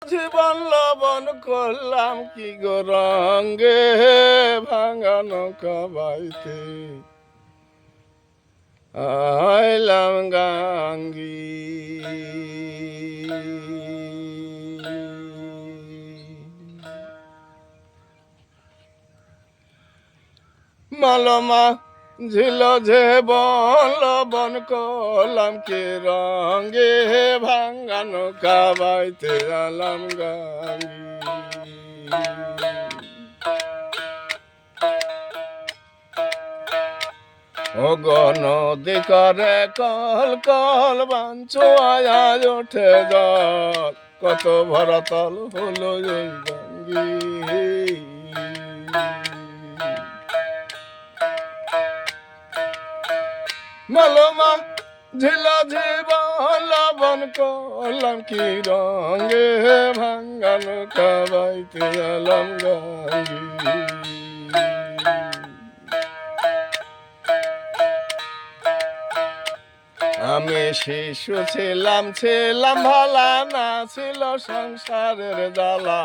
জীবন লবণ করলাম কি গো রঙ্গে ভাঙা নৌকা বাইতে আইলাম গাঙ্গি। মালমা ঝিল যে লবণ করলাম কি রঙ্গে ভাঙা নৌকা বাইতে আলাম গাঙ্গি। ও নদী করে কল কল বাঞ্চো আয়াজ ওঠে জল কত ভরাতল হলো এই গাঙ্গি। মালমা ঝিলা জীবন লবণ করলাম কি রঙে ভাঙ্গা নৌকা বাইতে আলাম গাঙ্গি। আমি শিশু ছিলাম ভালা না ছিল সংসারের জ্বালা।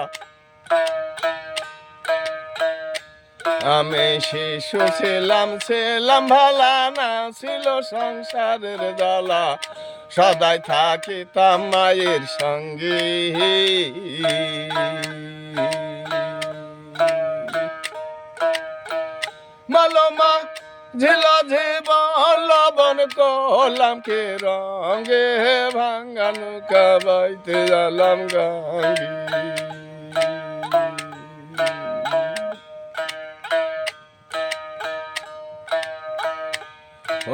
আমি শিশু ছিলাম ভালা না ছিল সংসারের জ্বালা। সদাই থাকিতাম মায়ের সঙ্গে মালমা ঝিলা জীবন লবণ করলাম কি রঙে ভাঙ্গা নৌকা বাইতে আলাম গাঙ্গি।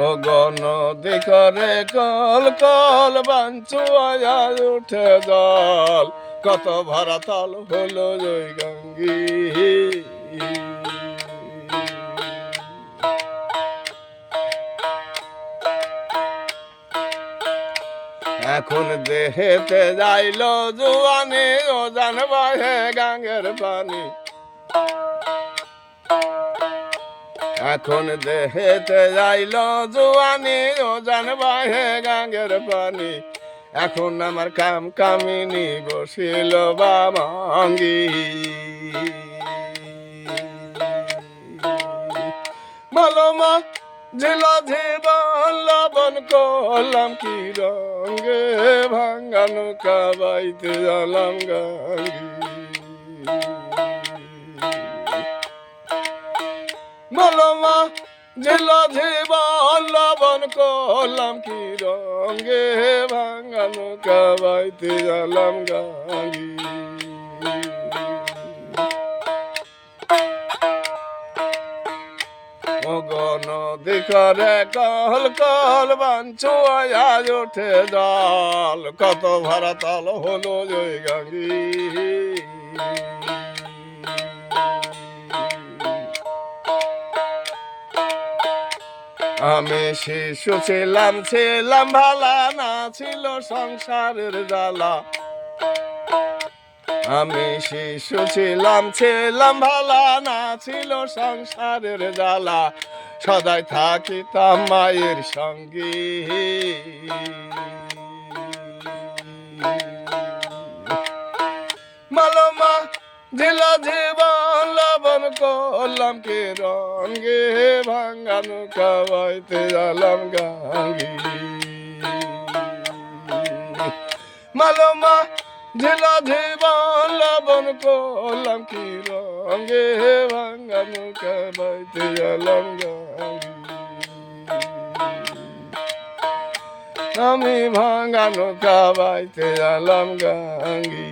ও নদী করে কল কল বাঞ্চু আয়াজ উঠে জল কত ভরাতল হলো ওই গাঙ্গি। এখন দেহেতে যাইল জুয়ানি ও জানবাহে গাঙ্গের পানি। এখন দেহেতে যাইল জুয়ানি ও জানবাহে গাঙ্গের পানি। এখন আমার কাম কামিনী বসিল বামাঙ্গি। মালমা ঝিলা জীবন লবণ করলাম কি রঙে ভাঙ্গা নৌকা বাইতে আলাম গাঙ্গি। মালমা ঝিলা জীবন লবণ করলাম কি রঙে ভাঙ্গা নৌকা বাইতে আলাম গাঙ্গি। নদী করে কল কল বাঞ্চো আয়াজ ওঠে জল কত ভরাতল হলো ওই গাঙ্গি। আমি শিশু ছিলাম ভালা না ছিল সংসারের জ্বালা। আমি শিশু ছিলাম ভালা না ছিল সংসারের জ্বালা। সদাই থাকিতাম মায়ের সঙ্গে মালমা ঝিলা জীবন লবণ করলাম কি রঙে ভাঙ্গা নৌকা বাইতে আলাম গাঙ্গি। মালমা ঝিলা জীবন লবণ করলাম কি রঙে ভাঙ্গা নৌকা বাইতে আলাম গাঙ্গি। আমি ভাঙ্গা নৌকা বাইতে আলাম গাঙ্গি।